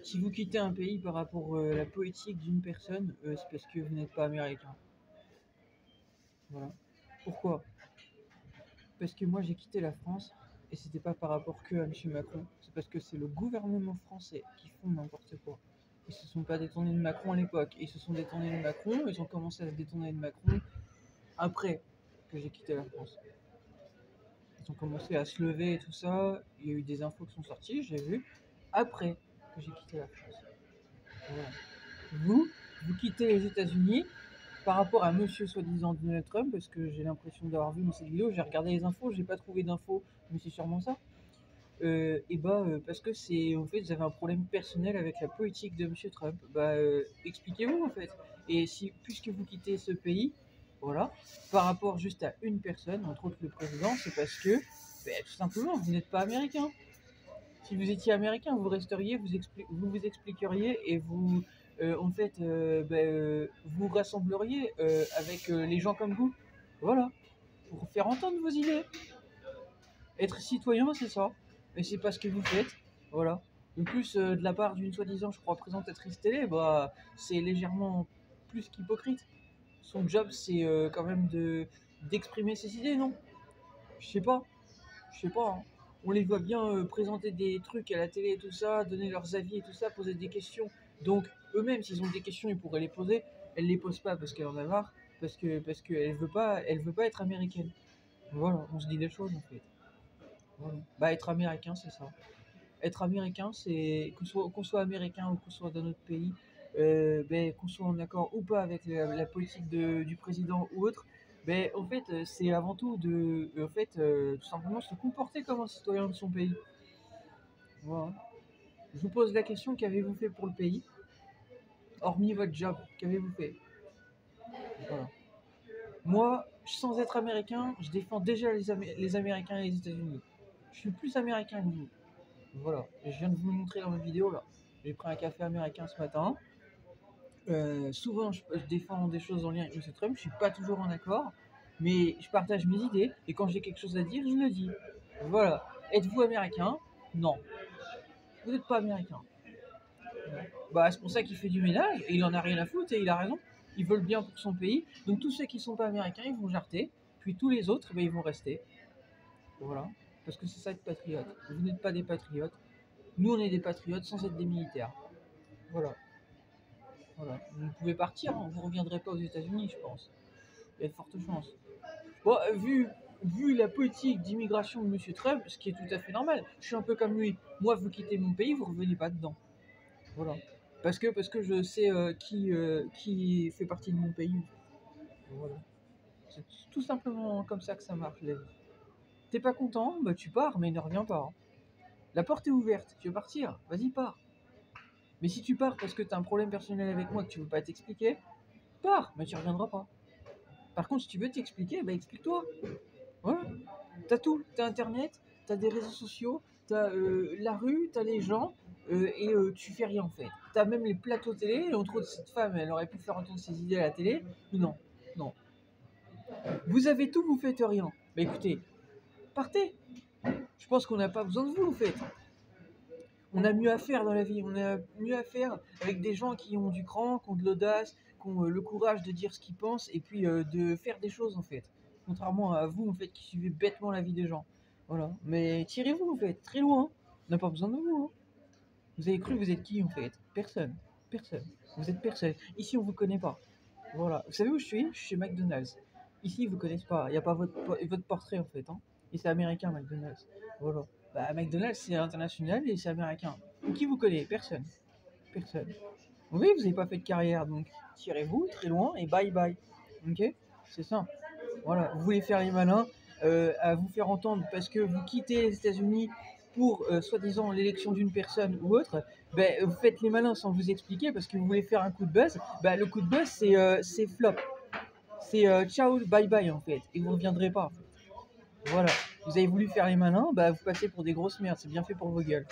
Si vous quittez un pays par rapport à la politique d'une personne, c'est parce que vous n'êtes pas américain. Voilà. Pourquoi? Parce que moi j'ai quitté la France et c'était pas par rapport que à M. Macron, c'est parce que c'est le gouvernement français qui font n'importe quoi. Ils se sont pas détournés de Macron à l'époque, ils se sont détournés de Macron, ils ont commencé à se détourner de Macron après que j'ai quitté la France. Ils ont commencé à se lever et tout ça, il y a eu des infos qui sont sorties, j'ai vu, après que j'ai quitté la France. Voilà. Vous quittez les États-Unis par rapport à monsieur soi-disant Donald Trump, parce que j'ai l'impression d'avoir vu dans cette vidéo, j'ai regardé les infos, j'ai pas trouvé d'infos, mais c'est sûrement ça. Parce que c'est en fait vous avez un problème personnel avec la politique de monsieur Trump. Expliquez-vous en fait. Et si puisque vous quittez ce pays, voilà, par rapport juste à une personne, entre autres le président, c'est parce que tout simplement vous n'êtes pas américain. Si vous étiez américain, vous resteriez, vous expliqueriez et vous vous rassembleriez avec les gens comme vous. Voilà, pour faire entendre vos idées. Être citoyen, c'est ça. Et c'est pas ce que vous faites. Voilà. En plus, de la part d'une soi-disant, je crois, présentatrice télé, c'est légèrement plus qu'hypocrite. Son job, c'est quand même d'exprimer ses idées, non? Je sais pas. Je sais pas. Hein. On les voit bien présenter des trucs à la télé et tout ça, donner leurs avis et tout ça, poser des questions. Donc, eux-mêmes, s'ils ont des questions, ils pourraient les poser. Elle les pose pas parce qu'elle en a marre, parce qu'elle veut pas être américaine. Voilà, on se dit des choses en fait. Voilà. Être américain, c'est ça. Être américain, c'est qu'on soit américain ou qu'on soit d'un autre pays, qu'on soit en accord ou pas avec la politique du président ou autre, c'est avant tout tout simplement se comporter comme un citoyen de son pays. Voilà. Je vous pose la question, qu'avez-vous fait pour le pays? Hormis votre job, qu'avez-vous fait? Voilà. Moi, sans être américain, je défends déjà les Américains et les États-Unis. Je suis plus américain que vous. Voilà, je viens de vous le montrer dans ma vidéo là. J'ai pris un café américain ce matin. Souvent, je défends des choses en lien avec M. Trump. Je suis pas toujours en accord, mais je partage mes idées. Et quand j'ai quelque chose à dire, je le dis. Voilà. Êtes-vous américain? Non. Vous n'êtes pas américain. C'est pour ça qu'il fait du ménage et il en a rien à foutre et il a raison. Ils veulent bien pour son pays. Donc tous ceux qui sont pas américains, ils vont jarter. Puis tous les autres, ils vont rester. Voilà. Parce que c'est ça être patriote. Vous n'êtes pas des patriotes. Nous, on est des patriotes sans être des militaires. Voilà. Voilà. Vous pouvez partir, hein. Vous ne reviendrez pas aux États-Unis, je pense. Il y a de fortes chances. Vu la politique d'immigration de M. Trump, ce qui est tout à fait normal, je suis un peu comme lui. Moi, vous quittez mon pays, vous ne revenez pas dedans. Voilà. Parce que je sais qui fait partie de mon pays. Voilà. C'est tout simplement comme ça que ça marche, la vie. T'es pas content? Tu pars, mais ne reviens pas. Hein. La porte est ouverte, tu veux partir? Vas-y, pars. Mais si tu pars parce que tu as un problème personnel avec moi que tu veux pas t'expliquer, pars, mais tu reviendras pas. Par contre, si tu veux t'expliquer, explique-toi. Voilà. T'as tout, t'as internet, t'as des réseaux sociaux, t'as la rue, t'as les gens, et tu fais rien en fait. T'as même les plateaux télé, et entre autres cette femme, elle aurait pu faire entendre ses idées à la télé. Non, non. Vous avez tout, vous faites rien. Écoutez, partez. Je pense qu'on n'a pas besoin de vous en fait. On a mieux à faire dans la vie, on a mieux à faire avec des gens qui ont du cran, qui ont de l'audace, qui ont le courage de dire ce qu'ils pensent et puis de faire des choses en fait. Contrairement à vous en fait qui suivez bêtement la vie des gens. Voilà. Mais tirez-vous en fait, très loin. On n'a pas besoin de vous. Hein. Vous avez cru que vous êtes qui en fait? Personne. Personne. Vous êtes personne. Ici on vous connaît pas. Voilà. Vous savez où je suis? Je suis chez McDonald's. Ici ils vous connaissent pas. Il n'y a pas votre portrait en fait. Hein. Et c'est américain McDonald's. Voilà. McDonald's, c'est international et c'est américain. Qui vous connaît? Personne. Personne. Oui, vous n'avez pas fait de carrière, donc tirez-vous très loin et bye bye. Ok? C'est ça. Voilà. Vous voulez faire les malins, à vous faire entendre parce que vous quittez les États-Unis pour soi-disant l'élection d'une personne ou autre. Vous faites les malins sans vous expliquer parce que vous voulez faire un coup de buzz. Le coup de buzz, c'est flop. C'est ciao, bye bye en fait. Et vous ne reviendrez pas. En fait. Voilà. Vous avez voulu faire les malins, vous passez pour des grosses merdes, c'est bien fait pour vos gueules.